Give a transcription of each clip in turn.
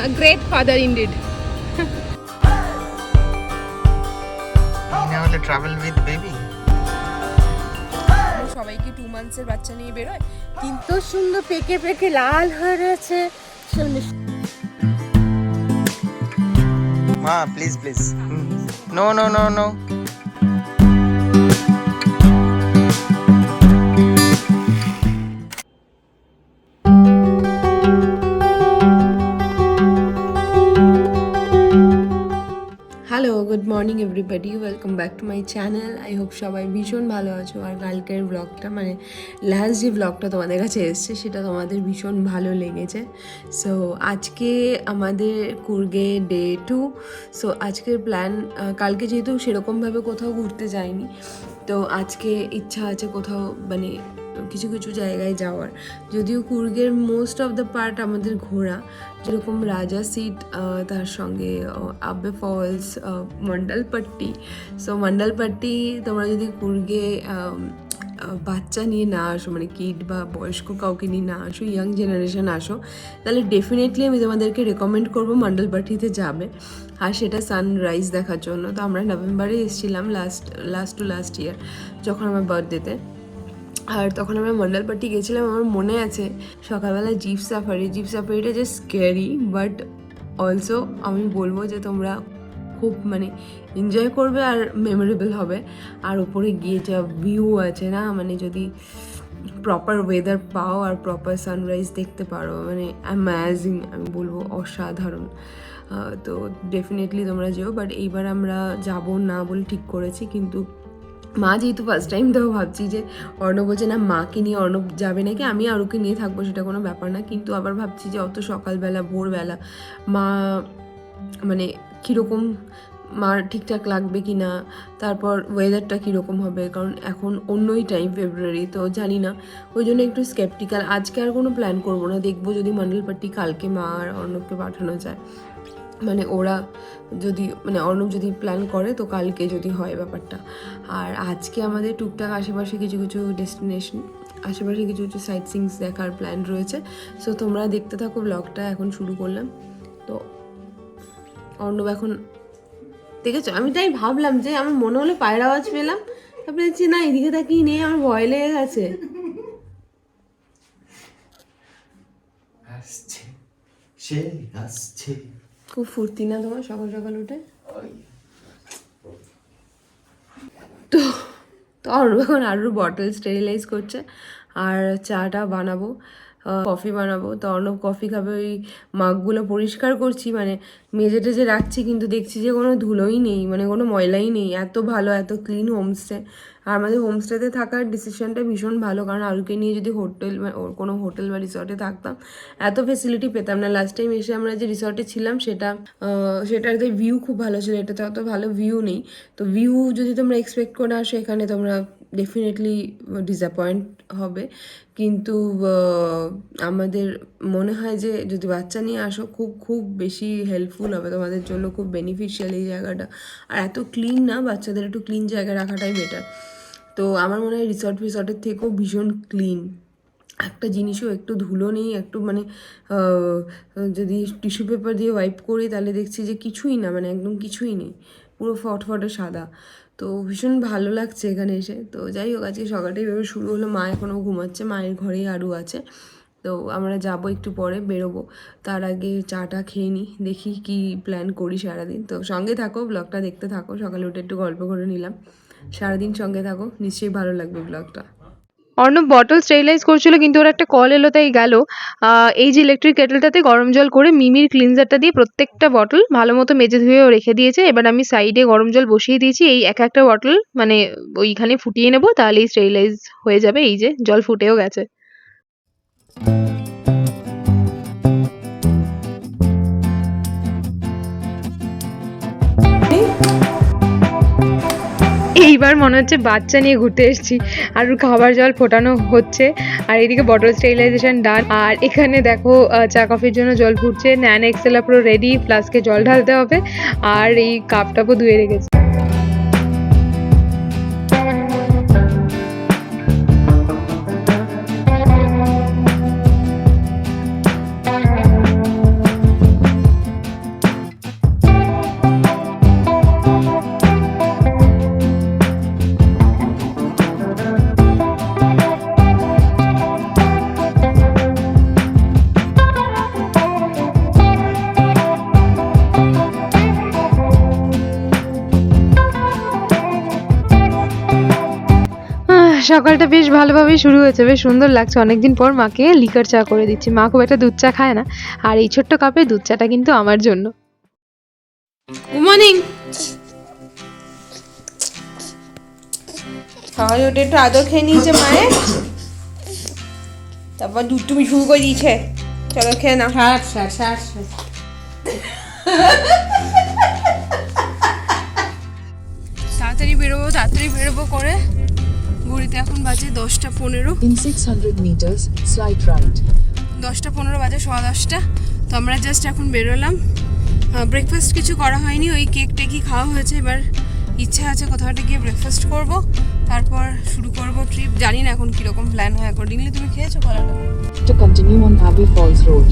A great father indeed. Now to travel with baby. সবাইকে 2 মান্থসের বাচ্চা নিয়ে বেরোয়, কিন্তু সুন্দর পেকে পেকে লাল হয়ে রয়েছে। Ma, please, please. No, no, no, no. Hello, good morning everybody, welcome back to my channel. I hope সবাই ভীষণ ভালো আছো। আর কালকের ব্লগটা মানে লাস্ট যে ব্লগটা তোমাদের কাছে এসছে সেটা তোমাদের ভীষণ ভালো লেগেছে। সো আজকে আমাদের কুর্গে ডে 2। সো আজকের প্ল্যান, কালকে যেহেতু সেরকমভাবে কোথাও ঘুরতে যাইনি, তো আজকে ইচ্ছা আছে কোথাও মানে কিছু কিছু জায়গায় যাওয়ার। যদিও কুর্গের মোস্ট অফ দ্য পার্ট আমাদের ঘোরা, যেরকম রাজা সিট, তার সঙ্গে আব্বে ফলস, মন্ডলপট্টি। সো মন্ডলপট্টি তোমরা যদি কুর্গে বাচ্চা নিয়ে না আসো, মানে কিড বা বয়স্ক কাউকে নিয়ে না আসো, ইয়াং জেনারেশন আসো, তাহলে ডেফিনেটলি আমি তোমাদেরকে রেকমেন্ড করবো মন্ডলপট্টিতে যাবে। আর সেটা সানরাইজ দেখার জন্য। তো আমরা নভেম্বরে এসেছিলাম লাস্ট ইয়ার, যখন আমার বার্থডেতে। আর তখন আমরা মন্ডলপট্টি গেছিলাম। আমার মনে আছে সকালবেলা জিপ সাফারিটা যে স্ক্যারি, বাট অলসো আমি বলবো যে তোমরা খুব মানে এনজয় করবে আর মেমোরেবল হবে। আর ওপরে গিয়ে যা ভিউ আছে না, মানে যদি প্রপার ওয়েদার পাও আর প্রপার সানরাইজ দেখতে পারো, মানে অ্যামেজিং, আমি বলবো অসাধারণ। তো ডেফিনেটলি তোমরা যেও। বাট এইবার আমরা যাব না বলে ঠিক করেছি, কিন্তু মা যেহেতু ফার্স্ট টাইম, তো ভাবছি যে অর্ণব বলছে না মাকে নিয়ে অর্ণব যাবে নাকি, আমি আর ওকে নিয়ে থাকবো, সেটা কোনো ব্যাপার না। কিন্তু আবার ভাবছি যে অত সকালবেলা ভোরবেলা মা মানে কীরকম, মার ঠিকঠাক লাগবে কি না, তারপর ওয়েদারটা কীরকম হবে, কারণ এখন অন্যই টাইম, ফেব্রুয়ারি, তো জানি না। ওই জন্য একটু স্কেপটিক্যাল। আজকে আর কোনো প্ল্যান করবো না, দেখবো যদি মন্ডলপট্টি কালকে মা আর অর্ণবকে পাঠানো যায়। মানে ওরা যদি মানে অর্ণব যদি প্ল্যান করে তো কালকে যদি হয় ব্যাপারটা। আর আজকে আমাদের টুকটাক আশেপাশে কিছু ডেস্টিনেশন, আশেপাশে কিছু সাইট সিইংস দেখার প্ল্যান রয়েছে। সো তোমরা দেখতে থাকো ব্লগটা, এখন শুরু করলাম। তো অর্ণব এখন দেখেছো, আমি তাই ভাবলাম যে আমার মনে হলো পায়ের আওয়াজ পেলাম, তারপরে দেখছি না, এদিকে তাকিয়ে নেই, আমার ভয় লেগে গেছে। খুব ফুর্তি না তোমার সকাল সকাল উঠে? তো অর্ণব এখন আরও বটল স্টেরিলাইজ করছে, আর চাটা বানাবো, কফি বানাবো। তো অর্ণব কফি খাবে। ওই মাগগুলো পরিষ্কার করছি, মানে মেজে টেজে রাখছি, কিন্তু দেখছি যে কোনো ধুলোই নেই, মানে কোনো ময়লাই নেই। এত ভালো, এত ক্লিন হোমস্টে। আর আমাদের হোমস্টেতে থাকার ডিসিশনটা ভীষণ ভালো, কারণ আরুকে নিয়ে যদি কোনো হোটেল বা রিসর্টে থাকতাম এত ফেসিলিটি পেতাম না। লাস্ট টাইম এসে আমরা যে রিসর্টে ছিলাম সেটাতে ভিউ খুব ভালো ছিল, এটাতে অত ভালো ভিউ নেই। তো ভিউ যদি তোমরা এক্সপেক্ট করে আসো এখানে, তোমরা ডেফিনেটলি ডিসঅ্যাপয়েন্ট হবে। কিন্তু আমাদের মনে হয় যে যদি বাচ্চা নিয়ে আসো খুব বেশি হেল্পফুল হবে তোমাদের জন্য, খুব বেনিফিশিয়াল এই জায়গাটা। আর এত ক্লিন না, বাচ্চাদের একটু ক্লিন জায়গায় রাখাটাই বেটার। তো আমার মনে হয় রিসর্টের থেকেও ভীষণ ক্লিন। একটা জিনিসও একটু ধুলো নেই, একটু মানে যদি টিস্যু পেপার দিয়ে ওয়াইপ করি তাহলে দেখছি যে কিছুই না, মানে একদম কিছুই নেই, পুরো ফটফটে সাদা। তো ভীষণ ভালো লাগছে এখানে এসে। তো যাই হোক, আজকে সকালটাই এভাবে শুরু হলো। মা এখনও ঘুমাচ্ছে, মায়ের ঘরেই আরু আছে। তো আমরা যাব একটু পরে, বেরোবো। তার আগে চাটা খেয়ে নিই, দেখি কি প্ল্যান করি সারাদিন। তো সঙ্গে থাকো, ব্লগটা দেখতে থাকো। সকালে উঠে একটু গল্প করে নিলাম, সারাদিন সঙ্গে থাকো, নিশ্চয়ই ভালো লাগবে ব্লগটা। অর্ণব বটল স্টেরিলাইজ করছিল, কিন্তু ওর একটা কল এলো, তাই গেল। এই যে ইলেকট্রিক কেটেলটাতে গরম জল করে মিমির ক্লিনজারটা দিয়ে প্রত্যেকটা বটল ভালো মতো মেজে ধুয়েও রেখে দিয়েছে। এবার আমি সাইডে গরম জল বসিয়ে দিয়েছি, এই একটা বটল মানে ওইখানে ফুটিয়ে নেবো, তাহলেই স্টেরিলাইজ হয়ে যাবে। এই যে জল ফুটেও গেছে। এইবার মনে হচ্ছে বাচ্চা নিয়ে ঘুরতে এসেছি। আর খাবার জল ফোটানো হচ্ছে, আর এদিকে বটল স্টেরিলাইজেশন ডান। আর এখানে দেখো চা কফির জন্য জল ফুটছে, ন্যান এক্সেলা পুরো রেডি, ফ্লাস্কে জল ঢালতে হবে। আর এই কাপটাপও ধুয়ে রেখেছি। সকালটা বেশ ভালোভাবেই শুরু হয়েছে, বেশ সুন্দর লাগছে। অনেকদিন পর মাকে লিকার চা করে দিচ্ছি। মা খুব একটা দুধ চা খায় না, আর এই ছোট্ট কাপে দুধ চাটা কিন্তু আমার জন্য। Good morning. সকালে উঠে একটু আদর খেয়ে নিয়েছে মায়ের, তারপর দুধ তুমি শুরু করে দিয়েছে। চলো খেয়ে নাও। তাড়াতাড়ি বেরোবো করে ঘড়িতে এখন বাজে 10:15। In 600 meters, slight right. 10:15 বাজে, 10:15। তো আমরা জাস্ট এখন বেরোলাম। ব্রেকফাস্ট কিছু করা হয়নি, ওই কেক টেকই খাওয়া হয়েছে। এবার ইচ্ছা আছে কোথাও একটা গিয়ে ব্রেকফাস্ট করব, তারপর শুরু করব ট্রিপ। জানি না এখন কীরকম প্ল্যান হয় অ্যাকর্ডিংলি। তুমি খেয়েছো কলাটা? To continue on Abbey Falls Road.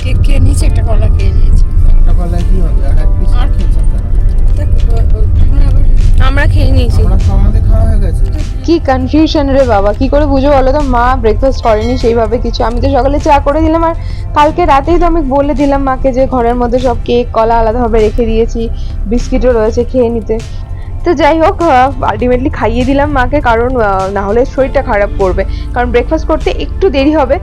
Cake খেয়ে নিয়েছি, একটা কলা খেয়ে নিয়েছি। একটা কলা কি হবে? আর এক পিস খেয়েছেন আমরা খেয়ে নিয়েছি। আমরা তো আমাদের খাওয়া হয়ে গেছে। কি কনফিউশন রে বাবা, কি করে বুঝো বলো তো? মা ব্রেকফাস্ট করেনি সেইভাবে কিছু। আমি তো সকালে চা করে দিলাম, আর কালকে রাতেই তো আমি বলে দিলাম মাকে যে ঘরের মধ্যে সব কেক কলা আলাদাভাবে রেখে দিয়েছি, বিস্কিটও রয়েছে খেয়ে নিতে। তো যাই হোক, আলটিমেটলি খাইয়ে দিলাম মাকে, কারণ না হলে শরীরটা খারাপ করবে। কারণ ব্রেকফাস্ট করতে একটু দেরি হবে।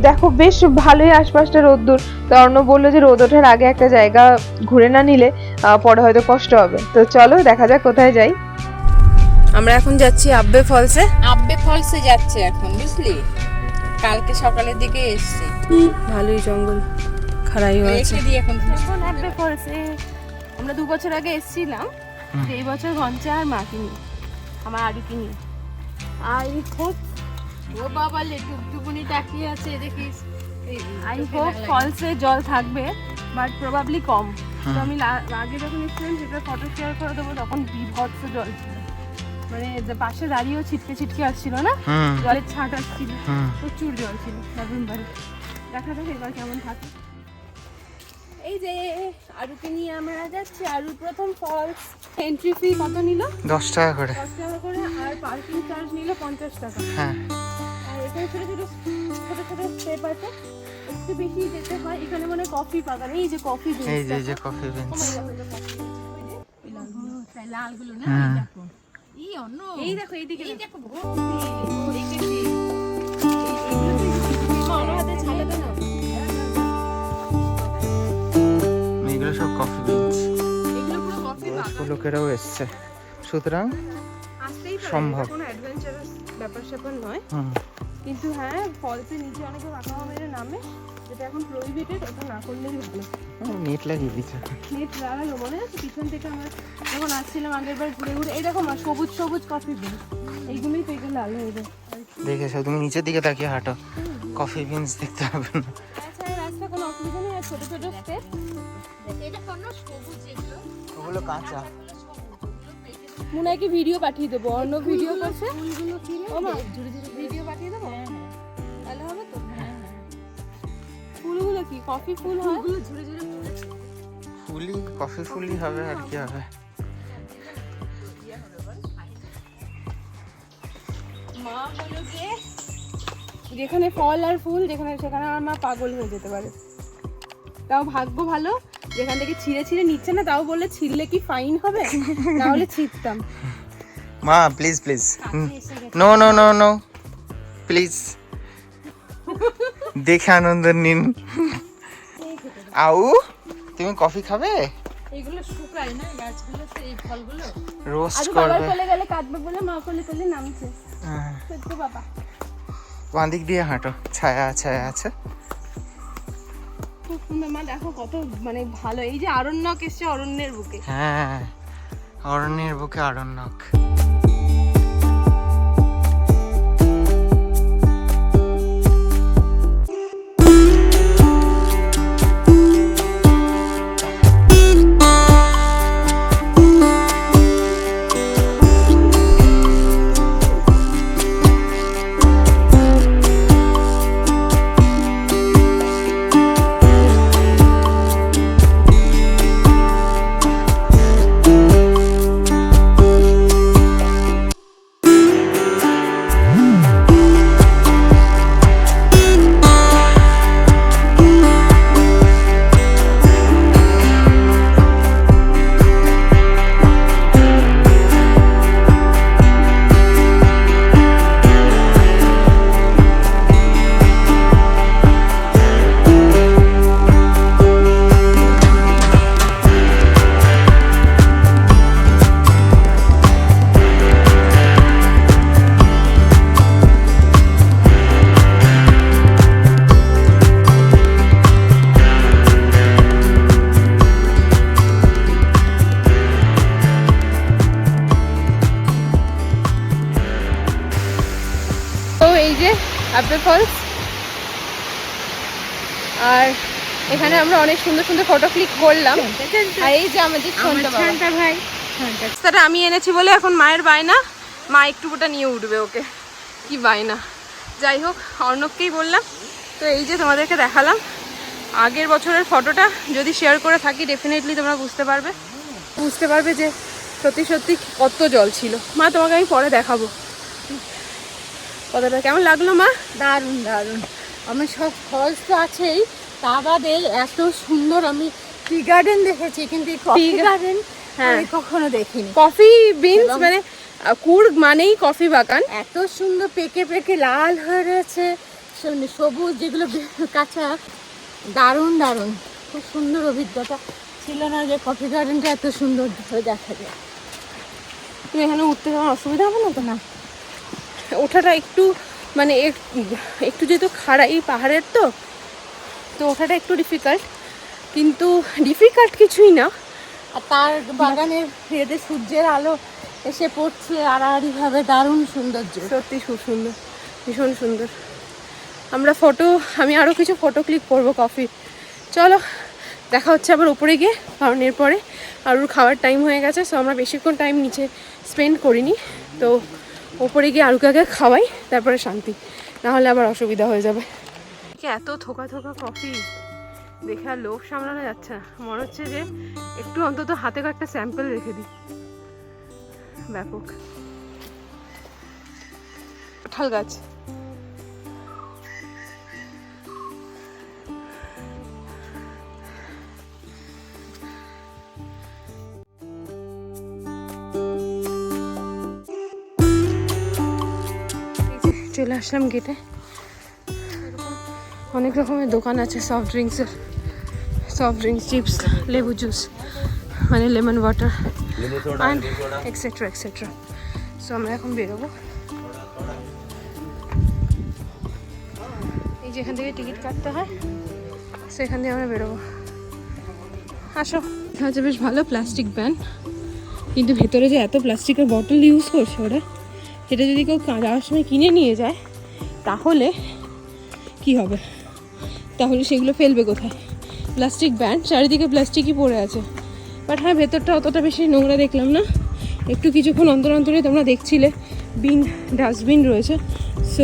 দেখো বেশ ভালোই আশপাশটা রোদ্দুর। তো অর্ণব বললো যে রোদ ওঠার আগে একটা জায়গা ঘুরে না নিলে পরে হয়তো কষ্ট হবে। তো চলো দেখা যাক কোথায় যাই। আমরা এখন যাচ্ছি আব্বে ফলসে। আব্বে ফলসে যাচ্ছে এখন, বুঝলি? কালকে সকালের দিকে এসছি। ভালোই জঙ্গল খাড়াই হয়েছে। রেখে দিই এখন। এখন আব্বে ফলসে আমরা 2 বছর আগে এসেছিলাম। এই বছর ঘঞ্চা আর মাকে নিয়ে, আমার আরুকে নিয়ে। আই হোপ, ও বাবা টুকটুকুনি তাকিয়ে আছে, দেখিস। আই হোপ ফলসে জল থাকবে, বাট প্রবাবলি কম। তো আমি আগে যখন এসেছিলাম সেটা ফটো শেয়ার করে দেবো, তখন বিভৎস জল ছিল। মানে পাশে দাঁড়িয়েও ছিটকে ছিটকে আসছিল না, জলের ছাট আসছিল, প্রচুর জল ছিল নভেম্বরে। দেখা যাক এবার কেমন থাকে। এই যে আরুকে নিয়ে আমরা যাচ্ছি, আরুর প্রথম ফলস। এন্ট্রি ফি কত নিল? 10 টাকা করে। 10 টাকা করে, আর পার্কিং চার্জ নিল 50 টাকা। হ্যাঁ, আর এখানে ছোট ছোট স্টেপ আছে, একটু বেশি যেতে হয়। এখানে মানে কফি বাগান, এই যে কফি বিনস, এই যে কফি বিনস। লালগুলো না, হ্যাঁ। এই অন্য এই দেখো এইদিকে দেখো দেখেছি। আমার হাতে ছাড়াতে না, এগুলো সব কফি বিনস। এগুলো পুরো কফি বাগান। লোকেরাও এসছে, সুতরাং আসতেই পারে, সম্ভব। কোনো অ্যাডভেঞ্চারাস ব্যাপার নয়। কিন্তু হ্যাঁ, ফলসের নিচে অনেকে পাকা মেরে নামে, যেটা এখন প্রহিবিটেড। ওটা না করলেই ভালো। নেট লাগিয়ে দিচ্ছে। নেট লাগালো, মনে আছে পিছন থেকে আমরা যখন আসছিলাম আগের বার ঘুরে ঘুরে। এই দেখো মা, সবুজ সবুজ কফি বিন, এইগুলোই পেকে লাল হয়ে যায়। দেখেছো? তুমি নিচের দিকে তাকিয়ে হাঁটো, কফি বিনস দেখতে হবে না। আচ্ছা, রাস্তা কোনো অসুবিধা নেই, আর ছোট ছোট স্টেপ। এটা কোনো সবুজ, এগুলো ওগুলো কাঁচা। মনে হয় কি ভিডিও পাঠিয়ে দেবো, অন্য ভিডিও করছে। ফুলগুলো কি রে? ও মা, ঝুড়ি ঝুড়ি ভিডিও পাঠিয়ে দেবো, হ্যাঁ হ্যাঁ তাহলে হবে তো। ফুলগুলো কি কফি ফুল হয়? ফুলগুলো ঝুড়ি ঝুড়ি ফুলেছে। ফুলই কফি ফুলই হবে, আর কি হবে। মা বলো যে যেখানে ফল আর ফুল, যেখানে সেখানে আমার মা পাগল হয়ে যেতে পারে। তাও ভাগ্য ভালো, যেখান থেকে ছিঁড়ে ছিঁড়ে নিচ্ছে না। তাও বললে ছিঁড়লে কি ফাইন হবে, তাহলে ছিঁড়তাম। মা please please, no no no no please, দেখে আনন্দ নিন। আউ, তুমি কফি খাবে? এগুলো শুকায় না গাছগুলো, এই ফলগুলো রোস্ট আর বাবার করবে। কোলে গেলে কাটবে বলে মা কোলে নামছে। হ্যাঁ, সত্যি বাবা। বাঁ দিক দিয়ে হাঁটো, ছায়া ছায়া আছে। খুব সুন্দর মা, দেখো কত মানে ভালো। এই যে আরণ্যক এসছে, অরণ্যের বুকে। হ্যাঁ, অরণ্যের বুকে আরণ্যক। আব্বে ফলস। আর এখানে আমরা অনেক সুন্দর সুন্দর ফটো ক্লিক করলাম। আর এই যে আমাদের ছন্টা ভাই, রাস্তাটা আমি এনেছি বলে এখন মায়ের বায়না, মা একটু ওটা নিয়ে উঠবে, ওকে কি বায়না। যাই হোক, অর্ণবকেই বললাম। তো এই যে তোমাদেরকে দেখালাম আগের বছরের ফটোটা, যদি শেয়ার করে থাকি ডেফিনেটলি তোমরা বুঝতে পারবে যে সত্যি সত্যি কত জল ছিল। মা তোমাকে আমি পরে দেখাবো কতটা কেমন লাগলো মা। দারুণ দারুণ। আমার সব ফলস তো আছেই, তা বাদে এত সুন্দর আমি টি গার্ডেন দেখেছি, কিন্তু কফি গার্ডেন আমি কখনো দেখিনি। কফি বিনস মানে কুর্গ মানেই কফি বাগান। এত সুন্দর পেকে পেকে লাল হয়ে রয়েছে, সবুজ যেগুলো কাঁচা, দারুণ দারুণ। খুব সুন্দর অভিজ্ঞতা ছিল না যে কফি গার্ডেনটা এত সুন্দর হয়ে দেখা যায়। তুমি এখানে উঠতে যাওয়ার অসুবিধা হবে না তো? না, ওঠাটা একটু মানে একটু যেহেতু খাড়া এই পাহাড়ের তো ওঠাটা একটু ডিফিকাল্ট, কিন্তু ডিফিকাল্ট কিছুই না। আর তার বাগানের এতে সূর্যের আলো এসে পড়ছে আড়াআড়িভাবে, দারুণ সৌন্দর্য। সত্যি খুব সুন্দর, ভীষণ সুন্দর। আমি আরও কিছু ফটো ক্লিক করবো কফি। চলো দেখা হচ্ছে আবার উপরে গিয়ে, কারণ এরপরে আরুর খাওয়ার টাইম হয়ে গেছে। সো আমরা বেশিক্ষণ টাইম নিচে স্পেন্ড করিনি, তো ওপরে গিয়ে আরুকে আগে খাওয়াই, তারপরে শান্তি, নাহলে আবার অসুবিধা হয়ে যাবে। এত থোকা থোকা কফি দেখে আর লোভ সামলানো যাচ্ছে না। মনে হচ্ছে যে একটু অন্তত হাতে একটা স্যাম্পল রেখে দিই। ব্যাপক কাঁঠাল গাছ। চলে আসলাম গেটে। অনেক রকমের দোকান আছে সফট ড্রিঙ্কস, চিপস, লেবু জুস মানে lemon water and etcetera etcetera. So আমরা এখন বেরোবো। এই যে এখান থেকে টিকিট কাটতে হয়, সেখান দিয়ে আমরা বেরোবো। আসো। আচ্ছা, বেশ ভালো প্লাস্টিক ব্যান, কিন্তু ভেতরে যে এত প্লাস্টিকের বটল ইউজ করছে ওরা, সেটা যদি কেউ যাওয়ার সময় কিনে নিয়ে যায় তাহলে কি হবে? তাহলে সেগুলো ফেলবে কোথায়? প্লাস্টিক ব্যান, চারিদিকে প্লাস্টিকই পড়ে আছে। বাট হ্যাঁ, ভেতরটা অতটা বেশি নোংরা দেখলাম না। একটু কিছুক্ষণ অন্তর অন্তরে তোমরা দেখছিলে ডাস্টবিন রয়েছে। সো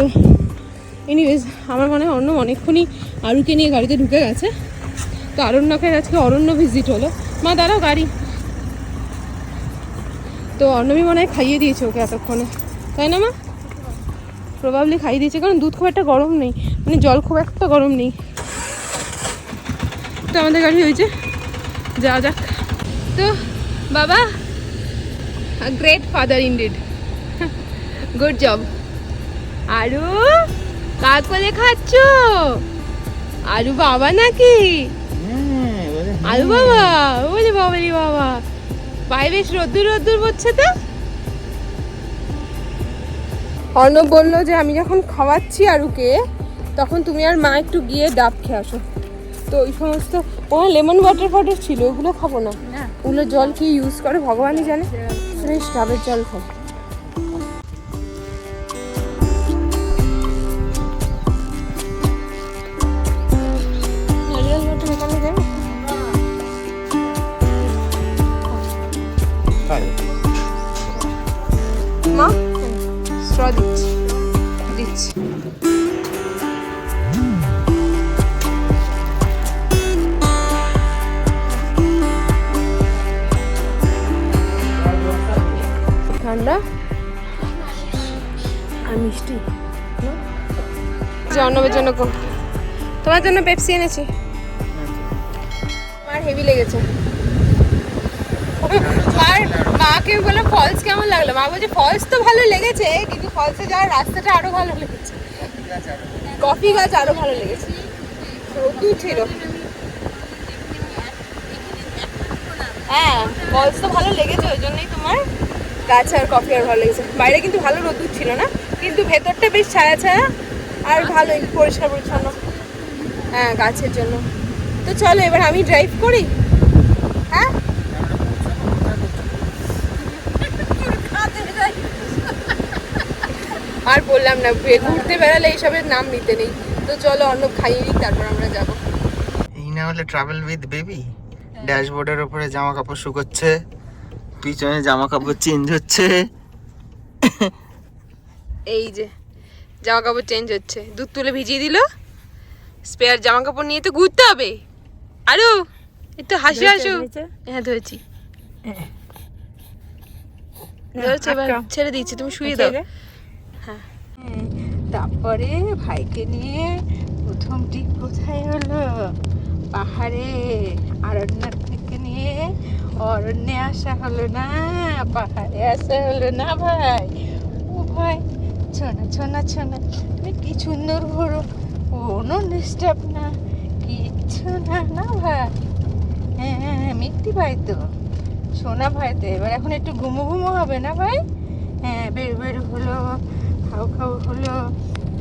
এনিওয়েজ, আমার মনে হয় অনেকক্ষণই আরুকে নিয়ে গাড়িতে ঢুকে গেছে। তো আরণ্যকের আজকে অরণ্য ভিজিট হলো। মা দাঁড়াও গাড়ি। তো অর্ণবী মনে হয় খাইয়ে দিয়েছে ওকে এতক্ষণে, তাই না মা? প্রবাবলি খাইয়ে দিয়েছে, কারণ দুধ খুব একটা গরম নেই, মানে জল খুব একটা গরম নেই। তো আমাদের গাড়ি হয়েছে, যাওয়া যাক। তো বাবা, great father indeed, good job. আরু কাক বলে খাচ্ছ? আরু বাবা নাকি? আরু বাবা, বলে বাবারি বাবা। পায়ে বেশ রোদ্দুর পড়ছে তো। অর্ণব বললো যে আমি যখন খাওয়াচ্ছি আরুকে, তখন তুমি আর মা একটু গিয়ে ডাব খেয়ে আসো। তো ওই সমস্ত লেমন ওয়াটার ছিল, ওগুলো খাবো না। ওগুলো জল কি ইউজ করে ভগবানই জানে। ফ্রেশ ডাবের জল খাবো। নারিয়েল ওয়াটার এখানে দেবে? মা স্ট্র দিচ্ছি। ঠান্ডা আর মিষ্টি। অর্ণবের জন্য তোমার জন্য পেপসি এনেছি। আমার হেভি লেগেছে। মাকে বলে ফলস কেমন লাগলো? মা বলছে ফলস তো ভালো লেগেছে, কিন্তু ফলসে যাওয়ার রাস্তাটা আরো ভালো লেগেছে, কফি গাছ আরো ভালো লেগেছে, রোদ্দুর ছিল। হ্যাঁ, ফলস তো ভালো লেগেছে, ওই জন্যই তোমার গাছ আর কফি আর ভালো লেগেছে। বাইরে কিন্তু ভালো রোদ্দুর ছিল না, কিন্তু ভেতরটা বেশ ছায়া ছায়া আর ভালোই পরিষ্কার পরিচ্ছন্ন। হ্যাঁ, গাছের জন্য। তো চলো এবার আমি ড্রাইভ করি। হ্যাঁ, আর বললাম না, ঘুরতে বেড়ালে এইসবের নাম নিতে নেই। তো চলো অর্ণব খাইয়ে নিই, তারপর আমরা যাবো। এই না হলে ট্রাভেল উইথ বেবি। ড্যাশবোর্ডের উপরে জামা কাপড় শুকোচ্ছে, পিছনে জামা কাপড় চেঞ্জ হচ্ছে। এই যে জামা কাপড় চেঞ্জ হচ্ছে, দুধ তুলে ভিজিয়ে দিল। স্পেয়ার জামা কাপড় নিয়ে তো ঘুরতে হবে। আরো একটু হাসি হাসু। হ্যাঁ ধরেছি, ধরেছি, এবার ছেড়ে দিচ্ছি, তুমি শুয়ে দাও। হ্যাঁ, তারপরে ভাইকে নিয়ে প্রথম ট্রিপ কোথায় হলো? পাহাড়ে। অরণ্যের থেকে নিয়ে অরণ্যে আসা হলো না, পাহাড়ে আসা হলো না ভাই। ও ভাই, ছোনা ছোনা ছোনা, কি সুন্দর ঘোরো, কোনো ডিস্টার্ব না, কিচ্ছু না, না ভাই। হ্যাঁ মিত্তি ভাই তো, সোনা ভাই তো। এবার এখন একটু ঘুমো ঘুমো হবে না ভাই? হ্যাঁ, বের বের হলো, খাও খাও হলো,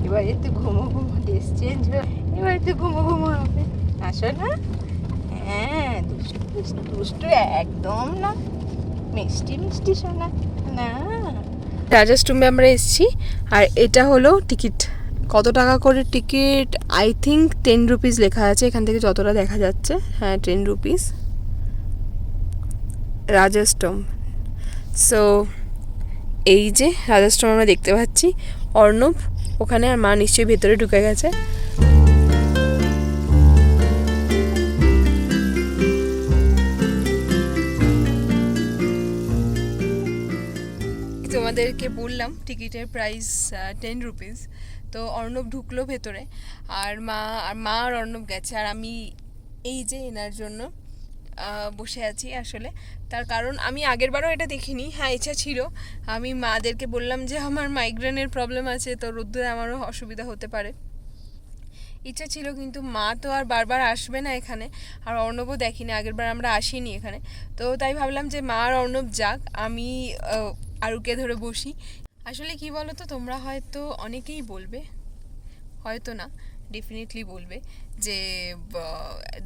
এবার একটু ঘুমো ঘুমো, ড্রেস চেঞ্জ হলো, এবার একটু ঘুমো ঘুমো হবে। আসো না? হ্যাঁ, দুষ্টু দুষ্টু একদম না, মিষ্টি মিষ্টি সোনা না। রাজাস্টুমে আমরা এসেছি, আর এটা হলো টিকিট। কত টাকা করে টিকিট? আই থিঙ্ক 10 রুপিস লেখা আছে এখান থেকে যতটা দেখা যাচ্ছে। হ্যাঁ, 10 রুপিস রাজাস্টম। সো এই যে রাজাস্টম আমরা দেখতে পাচ্ছি, অর্ণব ওখানে, আর মা নিশ্চয়ই ভেতরে ঢুকে গেছে। তোমাদেরকে বললাম টিকিটের প্রাইস 10 রুপিস। তো অর্ণব ঢুকলো ভেতরে, আর মা আর অর্ণব গেছে, আর আমি এই যে এনার জন্য বসে আছি। আসলে তার কারণ আমি আগের বারও এটা দেখিনি। হ্যাঁ, ইচ্ছা ছিল, আমি মাদেরকে বললাম যে আমার মাইগ্রেনের প্রবলেম আছে, তো রোদ্দুরে আমারও অসুবিধা হতে পারে, ইচ্ছা ছিল, কিন্তু মা তো আর বারবার আসবে না এখানে, আর অর্ণবও দেখিনি, আগেরবার আমরা আসিনি এখানে। তো তাই ভাবলাম যে মা আর অর্ণব যাক, আমি আরুকে ধরে বসি। আসলে কি বলো তো, তোমরা হয়তো অনেকেই বলবে, হয়তো না, ডেফিনেটলি বলবে যে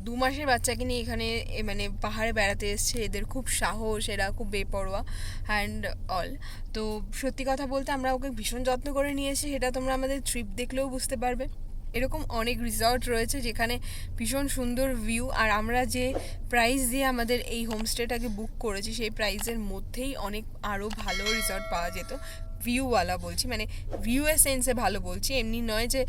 2 মাসের বাচ্চাকে নিয়ে এখানে মানে পাহাড়ে বেড়াতে এসছে, এদের খুব সাহস, এরা খুব বেপরোয়া অ্যান্ড অল। তো সত্যি কথা বলতে আমরা ওকে ভীষণ যত্ন করে নিয়েছি, সেটা তোমরা আমাদের ট্রিপ দেখলেও বুঝতে পারবে। এরকম অনেক রিসর্ট রয়েছে যেখানে ভীষণ সুন্দর ভিউ, আর আমরা যে প্রাইস দিয়ে আমাদের এই হোমস্টেটাকে বুক করেছি সেই প্রাইসের মধ্যেই অনেক আরও ভালো রিসর্ট পাওয়া যেত। ভিউওয়ালা বলছি, মানে ভিউয়ের সেন্সে ভালো বলছি, এমনি নয় যে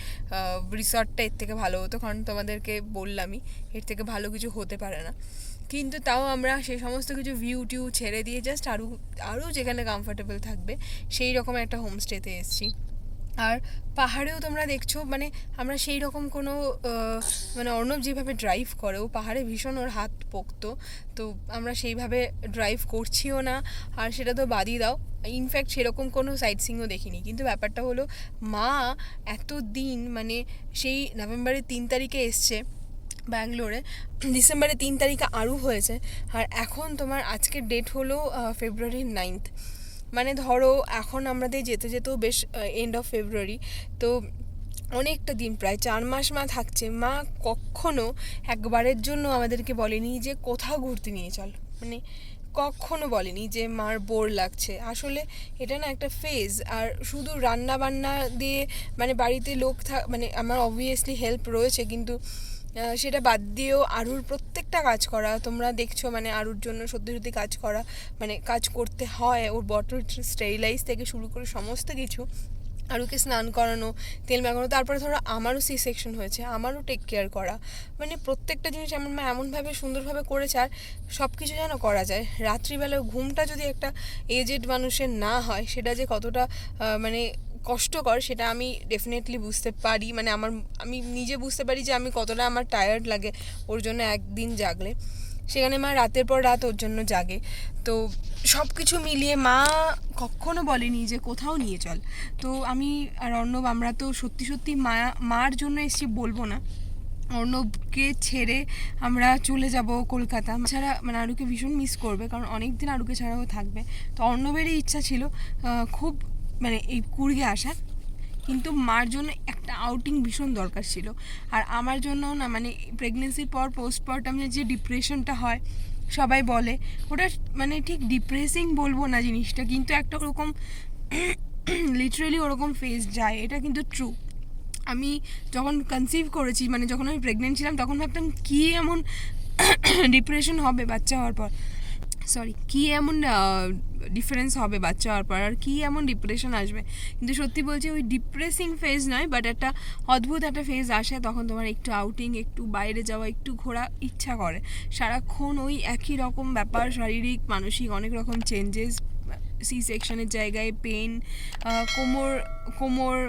রিসর্টটা এর থেকে ভালো হতো, কারণ তোমাদেরকে বললামই এর থেকে ভালো কিছু হতে পারে না। কিন্তু তাও আমরা সেই সমস্ত কিছু ভিউ টিউ ছেড়ে দিয়ে জাস্ট আরও যেখানে কমফোর্টেবল থাকবে সেই রকম একটা হোমস্টেতে এসেছি। আর পাহাড়েও তোমরা দেখছো, মানে আমরা সেই রকম কোনো মানে অর্ণব যেভাবে ড্রাইভ করে, ও পাহাড়ে ভীষণ ওর হাত পোক্ত, তো আমরা সেইভাবে ড্রাইভ করছিও না, আর সেটা তো বাদই দাও, ইনফ্যাক্ট সেরকম কোনো সাইট সিইংও দেখিনি। কিন্তু ব্যাপারটা হলো, মা এত দিন, মানে সেই নভেম্বরের 3 তারিখে এসছে ব্যাঙ্গালোরে, ডিসেম্বরের 3 তারিখে আরও হয়েছে, আর এখন তোমার আজকের ডেট হলো ফেব্রুয়ারির 9th। মানে ধরো এখন আমাদের যেতে যেতেও বেশ এন্ড অফ ফেব্রুয়ারি, তো অনেকটা দিন, প্রায় 4 মাস মা থাকছে। মা কখনো একবারের জন্য আমাদেরকে বলেনি যে কোথাও ঘুরতে নিয়ে চল, মানে কখনো বলেনি যে মার বোর লাগছে। আসলে এটা না একটা ফেজ, আর শুধু রান্না বান্না দিয়ে, মানে বাড়িতে লোক মানে আমার অবভিয়াসলি হেল্প রয়েছে, কিন্তু সেটা বাদ দিয়েও আরুর প্রত্যেকটা কাজ করা, তোমরা দেখছো, মানে আরুর জন্য সত্যি সত্যি কাজ করা, মানে কাজ করতে হয়, ওর বটল স্টেরিলাইজ থেকে শুরু করে সমস্ত কিছু, আরুকে স্নান করানো, তেল মাখানো, তারপরে ধরো আমারও সি সেকশন হয়েছে, আমারও টেক কেয়ার করা, মানে প্রত্যেকটা জিনিস আমার মা এমনভাবে সুন্দরভাবে করেছে। আর সব কিছু যেন করা যায়, রাত্রিবেলা ঘুমটা যদি একটা এজেড মানুষের না হয়, সেটা যে কতটা মানে কষ্টকর, সেটা আমি ডেফিনেটলি বুঝতে পারি, মানে আমি নিজে বুঝতে পারি যে আমি কতটা আমার টায়ার্ড লাগে ওর জন্য একদিন জাগলে। সেখানে মা রাতের পর রাত ওর জন্য জাগে। তো সব কিছু মিলিয়ে মা কখনো বলেনি যে কোথাও নিয়ে চল। তো আমি আর অর্ণব, আমরা তো সত্যি সত্যি মার জন্য এসেছি বলবো না, অর্ণবকে ছেড়ে আমরা চলে যাব কলকাতা। ছাড়া মানে আরুকে ভীষণ মিস করবে, কারণ অনেক দিন আরুকে ছাড়াও থাকবে। তো অর্ণবেরই ইচ্ছা ছিল খুব, মানে এই কুর্গে আসার, কিন্তু মার জন্য একটা আউটিং ভীষণ দরকার ছিল। আর আমার জন্য না, মানে প্রেগনেন্সির পর পোস্টপার্টামে যে ডিপ্রেশনটা হয়, সবাই বলে ওটা, মানে ঠিক ডিপ্রেসিং বলবো না জিনিসটা, কিন্তু একটা ওরকম লিটারেলি ওরকম ফেজ যায়, এটা কিন্তু ট্রু। আমি যখন কনসিভ করেছি, মানে যখন আমি প্রেগনেন্ট ছিলাম, তখন ভাবতাম কী এমন ডিপ্রেশন হবে বাচ্চা হওয়ার পর, কী এমন ডিফারেন্স হবে বাচ্চা হওয়ার পর, আর কী এমন ডিপ্রেশন আসবে। কিন্তু সত্যি বলছি, ওই ডিপ্রেসিং ফেজ নয়, বাট একটা অদ্ভুত একটা ফেজ আসে, তখন তোমার একটু আউটিং, একটু বাইরে যাওয়া, একটু ঘোরা ইচ্ছা করে। সারাক্ষণ ওই একই রকম ব্যাপার, শারীরিক মানসিক অনেক রকম চেঞ্জেস, সি সেকশনের জায়গায় পেন, কোমর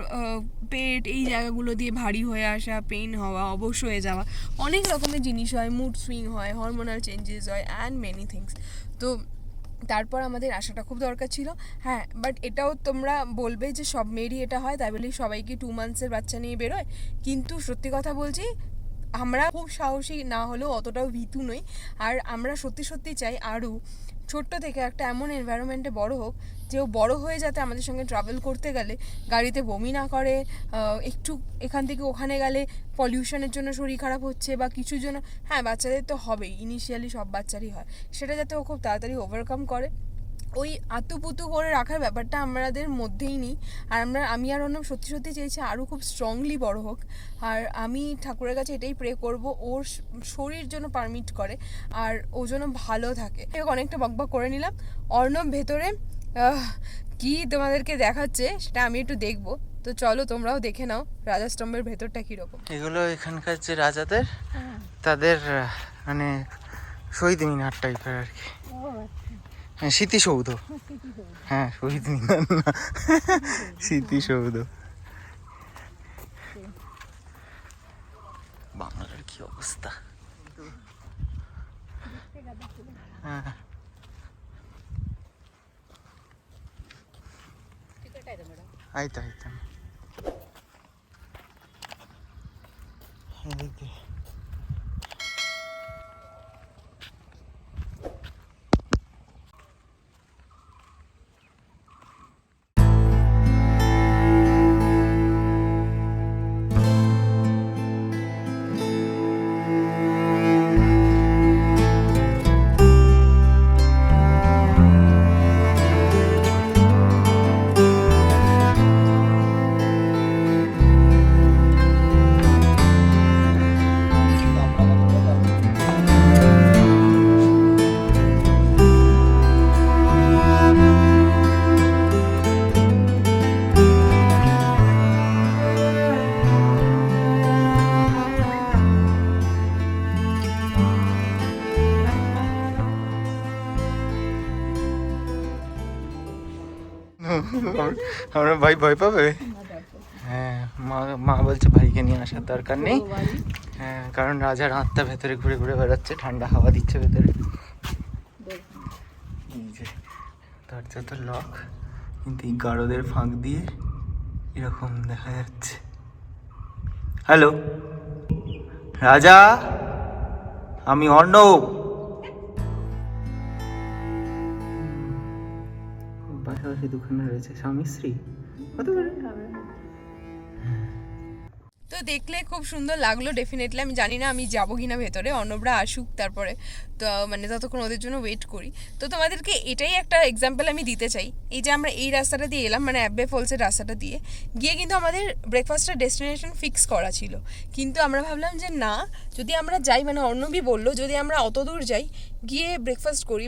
পেট, এই জায়গাগুলো দিয়ে ভারী হয়ে আসা, পেন হওয়া, অবশ হয়ে যাওয়া, অনেক রকমের জিনিস হয়, মুড সুইং হয়, হরমোনাল চেঞ্জেস হয়, অ্যান্ড মেনি থিংস। তো তারপর আমাদের আসাটা খুব দরকার ছিল। হ্যাঁ, বাট এটাও তোমরা বলবে যে সব মেয়েরই এটা হয়, তাই বলি সবাইকে 2 মান্থসের বাচ্চা নিয়ে বেরোয়। কিন্তু সত্যি কথা বলছি, আমরা খুব সাহসী না হলেও অতটাও ভীতু নই। আর আমরা সত্যি চাই আরও ছোট্ট থেকে একটা এমন এনভায়রনমেন্টে বড় হোক, যে ও বড় হয়ে যাতে আমাদের সঙ্গে ট্রাভেল করতে গেলে গাড়িতে বমি না করে, একটু এখান থেকে ওখানে গেলে পলিউশনের জন্য শরীর খারাপ হচ্ছে বা কিছুর জন্য, হ্যাঁ বাচ্চাদের তো হবেই, ইনিশিয়ালি সব বাচ্চারই হয়, সেটা যাতে ও খুব তাড়াতাড়ি ওভারকাম করে। ওই আতুপুতু করে রাখার ব্যাপারটা আমাদের মধ্যেই নেই। আর আমি আর অন্য সত্যি চেয়েছি আরও খুব স্ট্রংলি বড় হোক। আর আমি ঠাকুরের কাছে এটাই প্রে করব, ওর শরীর যেন পারমিট করে আর ও যেন ভালো থাকে। অনেকটা বকবক করে নিলাম। অর্ণব ভেতরে কি তোমাদেরকে দেখাচ্ছে সেটা আমি একটু দেখবো, তো চলো তোমরাও দেখে নাও রাজাস্তম্ভের ভেতরটা কীরকম। এগুলো এখানকার যে রাজাদের, তাদের মানে শহীদ মিনার টাইপের আর কি। হ্যাঁ, স্মৃতিসৌধ। হ্যাঁ, শহীদ মিনার না, স্মৃতিসৌধ। বাংলার কি অবস্থা! হ্যাঁ, ಆಯ್ತು ಇದಕ್ಕೆ আমরা ভাই ভয় পাবে। হ্যাঁ, মা বলছে ভাইকে নিয়ে আসার দরকার নেই। হ্যাঁ, কারণ রাজার আত্মা ভেতরে ঘুরে ঘুরে বেড়াচ্ছে, ঠান্ডা হাওয়া দিচ্ছে ভেতরে। এই যে দরজা তো লক, কিন্তু এই গারদের ফাঁক দিয়ে এরকম দেখা যাচ্ছে। হ্যালো রাজা, আমি অর্ণব। পাশাপাশি দোকানে রয়েছে স্বামী স্ত্রী, হতে পারে। তো দেখলে খুব সুন্দর লাগলো ডেফিনেটলি। আমি জানি না আমি যাবো কিনা ভেতরে, অর্ণবরা আসুক তারপরে, তো মানে ততক্ষণ ওদের জন্য ওয়েট করি। তো তোমাদেরকে এটাই একটা এক্সাম্পল আমি দিতে চাই। এই যে আমরা এই রাস্তাটা দিয়ে এলাম, মানে অ্যাব্বে ফলসের রাস্তাটা দিয়ে গিয়ে কিন্তু আমাদের ব্রেকফাস্টের ডেস্টিনেশন ফিক্স করা ছিল, কিন্তু আমরা ভাবলাম যে না, যদি আমরা যাই, মানে অর্ণবই বললো যদি আমরা অত দূর যাই, গিয়ে ব্রেকফাস্ট করে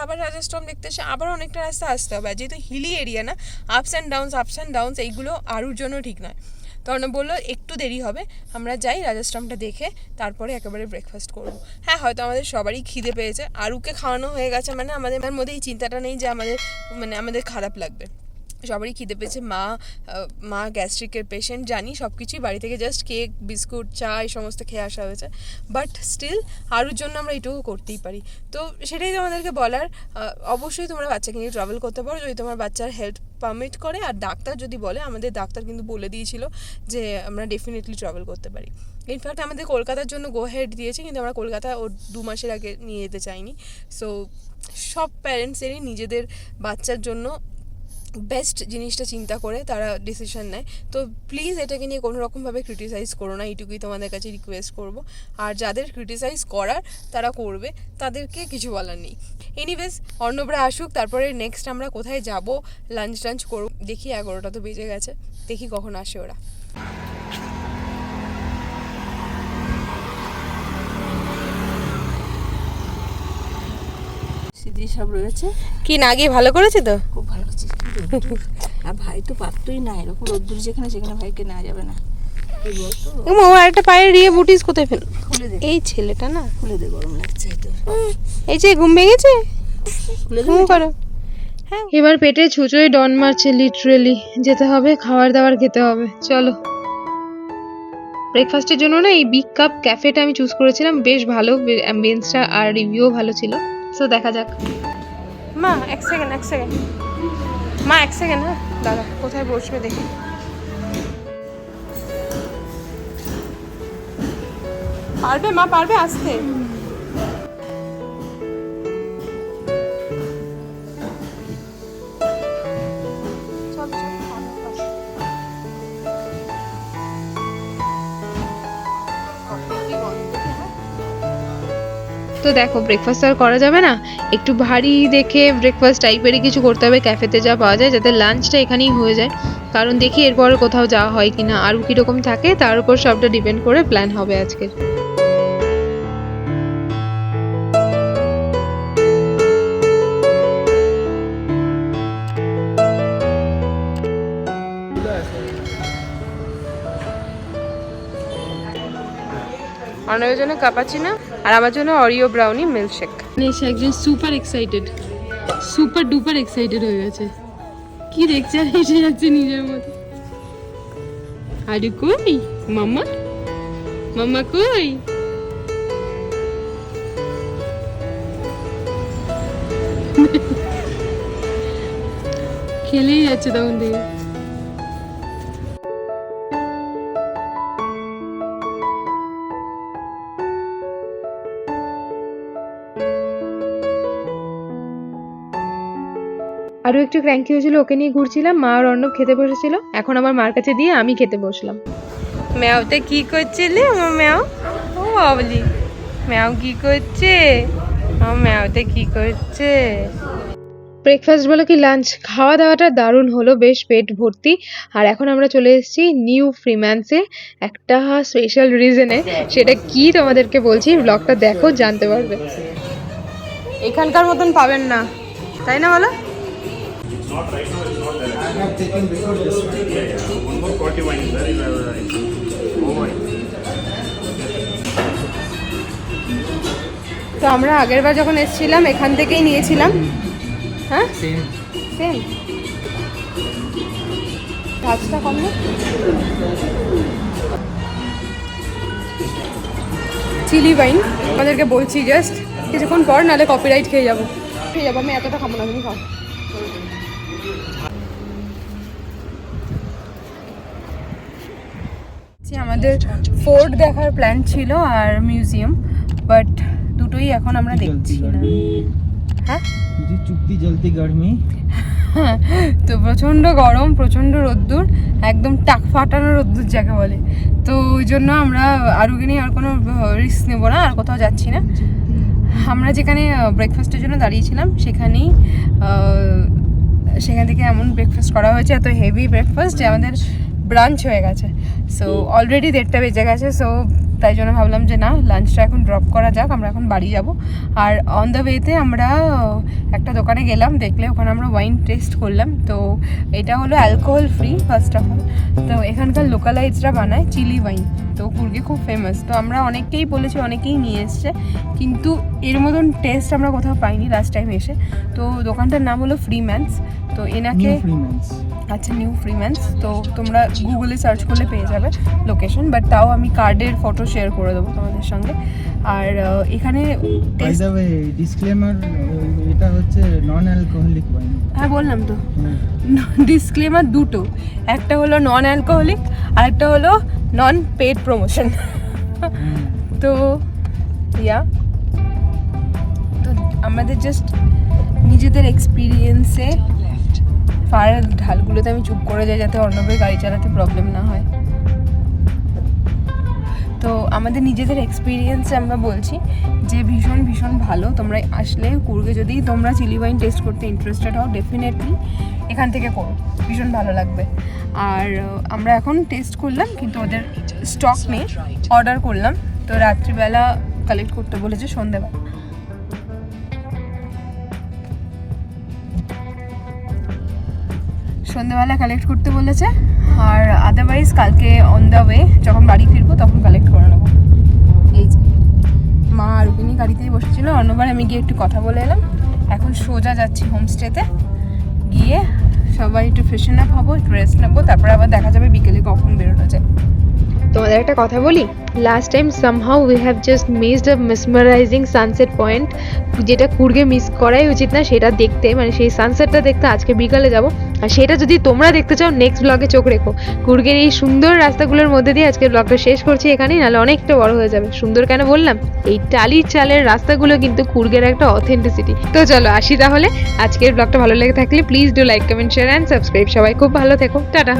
আবার রাজাস্তম্ভ দেখতে এসে আবার অনেকটা রাস্তা আসতে হবে, আর যেহেতু হিলি এরিয়া না, আপস অ্যান্ড ডাউনস এইগুলো আরুর জন্য ঠিক নয়। তখন বললো একটু দেরি হবে, আমরা যাই রাজাস্তম্ভটা দেখে তারপরে একেবারে ব্রেকফাস্ট করবো। হ্যাঁ, হয়তো আমাদের সবারই খিদে পেয়েছে, আরুকে খাওয়ানো হয়ে গেছে, মানে আমাদের মধ্যে এই চিন্তাটা নেই যে আমাদের খারাপ লাগবে। সবারই খিদে পেয়েছে। মা গ্যাস্ট্রিকের পেশেন্ট, জানি সব কিছুই, বাড়ি থেকে জাস্ট কেক বিস্কুট চা এই সমস্ত খেয়ে আসা হয়েছে, বাট স্টিল আরুর জন্য আমরা এটুকু করতেই পারি। তো সেটাই তোমাদেরকে বলার। অবশ্যই তোমরা বাচ্চাকে নিয়ে ট্রাভেল করতে পারো যদি তোমার বাচ্চার হেলথ পারমিট করে, আর ডাক্তার যদি বলে। আমাদের ডাক্তার কিন্তু বলে দিয়েছিল যে আমরা ডেফিনেটলি ট্রাভেল করতে পারি। ইনফ্যাক্ট আমাদের কলকাতার জন্য গো হেড দিয়েছে, কিন্তু আমরা কলকাতা 2 মাসের আগে নিয়ে যেতে চাইনি। সো সব প্যারেন্টসেরই নিজেদের বাচ্চার জন্য বেস্ট জিনিসটা চিন্তা করে তারা ডিসিশন নেয়। তো প্লিজ এটাকে নিয়ে কোনো রকমভাবে ক্রিটিসাইজ করো না, এইটুকুই তোমাদের কাছে রিকোয়েস্ট করব। আর যাদের ক্রিটিসাইজ করার তারা করবে, তাদেরকে কিছু বলার নেই। এনিওয়েজ অর্ণবরা আসুক, তারপরে নেক্সট আমরা কোথায় যাব, লাঞ্চ টাঞ্চ করব। দেখি 11টা তো বেজে গেছে, দেখি কখন আসে ওরা। সিদ্ধি সব রয়েছে, কি না গিয়ে ভালো করেছে তো? খুব ভালো হচ্ছে। আর ভাই তো পারতই না, এরকম রোদ্দুর যেখানে সেখানে ভাইকে নেওয়া যাবে না। কি বলতো, ও একটা পায়ের রিয়ে বুটিস কোথায় ফেল? খুলে দে, এই ছেলেটা না, খুলে দে, গরম লাগছে তো। এই যে ঘুম ভেঙেছে, খুলে দে ঘুম করো। এবার পেটে ছুঁচোয় ডন মারছে লিটারেলি, যেতে হবে, খাবার দাবার খেতে হবে, চলো। ব্রেকফাস্টের জন্য না এই বিগ কাপ ক্যাফেটা আমি চুজ করেছিলাম, বেশ ভালো অ্যাম্বিয়েন্সটা আর রিভিউও ভালো ছিল। সো দেখা যাক। মা এক সেকেন্ড মা এক সেকেন্ড, হ্যাঁ দাদা কোথায় বসবে দেখি। পারবে মা, পারবে আসতে? তো দেখো ব্রেকফাস্ট আর করা যাবে না, একটু ভারী দেখে ব্রেকফাস্ট টাইপেরই কিছু করতে হবে ক্যাফেতে যা পাওয়া যায়, যাতে লাঞ্চটা এখানেই হয়ে যায়। কারণ দেখি এরপর কোথাও যাওয়া হয় কিনা, আরও কীরকম থাকে তার উপর সবটা ডিপেন্ড করে প্ল্যান হবে আজকের। অর্ণবের জন্য কাপাচিনো আর আমার জন্য অরিও ব্রাউনি মিল্কশেক। এসে একজন সুপার ডুপার এক্সাইটেড হয়ে গেছে, কি দেখছে আর হেসে যাচ্ছে নিজের মতো। আরে কই মাম্মা, মাম্মা কই? খেলেই যাচ্ছে তখন থেকে। আরও একটু ক্র্যাঙ্কি হয়েছিল, ওকে নিয়ে ঘুরছিলাম, মা আর অর্ণব খেতে বসেছিল, এখন আমার মার কাছে দিয়ে আমি খেতে বসলাম। ম্যাওতে কি করছিলে আমার ম্যাও? ও বাবলি, ম্যাও কি করছে? আমার ম্যাওতে কি করছে? ব্রেকফাস্ট বলো কি লাঞ্চ, খাওয়া দাওয়াটা দারুণ হলো, বেশ পেট ভর্তি। আর এখন আমরা চলে এসেছি নিউ ফ্রিম্যান্সে একটা স্পেশাল রিজনে, সেটা কি তোমাদেরকে বলছি, ব্লগটা দেখো জানতে পারবে। এখানকার মতন পাবেন না, তাই না বলো? তো আমরা আগের বার যখন এসেছিলাম এখান থেকেই নিয়েছিলাম। হ্যাঁ সেম কাজটা কম না। চিলি ওয়াইন আমাদেরকে বলছি, জাস্ট কিছুক্ষণ পর, নাহলে কপিরাইট খেয়ে যাবো। আমি এতটা খাবো না, তুমি খাও। আমাদের ফোর্ট দেখার প্ল্যান ছিল আর মিউজিয়াম, বাট দুটোই এখন আমরা দেখছি না। হ্যাঁ চুক্তি জলতি গরমি, তো প্রচণ্ড গরম, প্রচণ্ড রোদ্দুর, একদম টাক ফাটানো রোদ্দুর যাকে বলে। তো ওই জন্য আমরা আরুকে নিয়ে আর কোনো রিস্ক নেবো না, আর কোথাও যাচ্ছি না। আমরা যেখানে ব্রেকফাস্টের জন্য দাঁড়িয়েছিলাম সেখান থেকে এমন ব্রেকফাস্ট করা হয়েছে, এত হেভি ব্রেকফাস্ট যে আমাদের ব্রাঞ্চ হয়ে গেছে। সো অলরেডি 1:30 বেজে গেছে। সো তাই জন্য ভাবলাম যে না, লাঞ্চটা এখন ড্রপ করা যাক, আমরা এখন বাড়ি যাব। আর অন দ্য ওয়েতে আমরা একটা দোকানে গেলাম, দেখলে ওখানে আমরা ওয়াইন টেস্ট করলাম। তো এটা হলো alcohol free first of all. তো এখানকার লোকালাইজরা বানায় চিলি ওয়াইন, তো কুর্গে খুব ফেমাস। তো আমরা অনেককেই বলেছি, অনেকেই নিয়ে এসছে, কিন্তু এর মতন টেস্ট আমরা কোথাও পাইনি লাস্ট টাইম এসে। তো দোকানটার নাম হলো ফ্রিম্যান্স। তো এনাকে, আচ্ছা নিউ ফ্রিম্যান্স, তো তোমরা গুগলে সার্চ করলে পেয়ে যাবে লোকেশন, বাট তাও আমি কার্ডের ফটো শেয়ার করে দেবো তোমাদের সঙ্গে। আর এখানে ডিসক্লেমার, এটা হচ্ছে নন অ্যালকোহলিক ওয়াইন। হ্যাঁ বললাম তো, ডিসক্লেমার দুটো, একটা হলো নন অ্যালকোহলিক আর একটা হলো নন পেড প্রমোশন। তো ইয়া, তো আমাদের জাস্ট নিজেদের এক্সপিরিয়েন্সে পাহাড়ের ঢালগুলোতে আমি চুপ করে যাই যাতে অর্ণবের গাড়ি চালাতে প্রবলেম না হয়। তো আমাদের নিজেদের এক্সপিরিয়েন্সে আমরা বলছি যে ভীষণ ভীষণ ভালো। তোমরা আসলে কুর্গে যদি তোমরা চিলি ওয়াইন টেস্ট করতে ইন্টারেস্টেড হও ডেফিনেটলি এখান থেকে করো, ভীষণ ভালো লাগবে। আর আমরা এখন টেস্ট করলাম কিন্তু ওদের স্টক নেই, অর্ডার করলাম। তো রাত্রিবেলা কালেক্ট করতে বলেছে সন্ধ্যেবেলা। সন্ধ্যেবেলা কালেক্ট করতে বলেছে, আর আদারওয়াইজ কালকে অন দ্য ওয়ে যখন বাড়ি ফিরবো তখন কালেক্ট করে নেবো। এই যে মা আর রুবিনী গাড়িতেই বসেছিল, অন্যবার আমি গিয়ে একটু কথা বলে এলাম। এখন সোজা যাচ্ছি হোমস্টেতে, গিয়ে সবাই একটু ফ্রেশন আপ হবো, একটু রেস্ট নেবো, তারপরে আবার দেখা যাবে বিকেলে কখন বেরোনো যায়। তোমাদের একটা কথা বলি, last time somehow we have just missed a mesmerising sunset point, যেটা কুর্গে মিস করাই উচিত না। সেটা দেখতে, মানে সেই সানসেটটা দেখতে আজকে বিকালে যাব। আর সেটা যদি তোমরা দেখতে চাও নেক্সট ব্লগে চোখ রেখো। কুর্গের এই সুন্দর রাস্তাগুলোর মধ্যে দিয়ে আজকের ব্লগটা শেষ করছি এখানেই, নাহলে অনেকটা বড় হয়ে যাবে। সুন্দর কেন বললাম, এই টালির চালের রাস্তাগুলো কিন্তু কুর্গের একটা অথেন্টিসিটি। তো চলো আসি তাহলে। আজকের ব্লগটা ভালো লেগে থাকলে please do like, comment, share and subscribe. সবাই খুব ভালো থেকো, টাটা।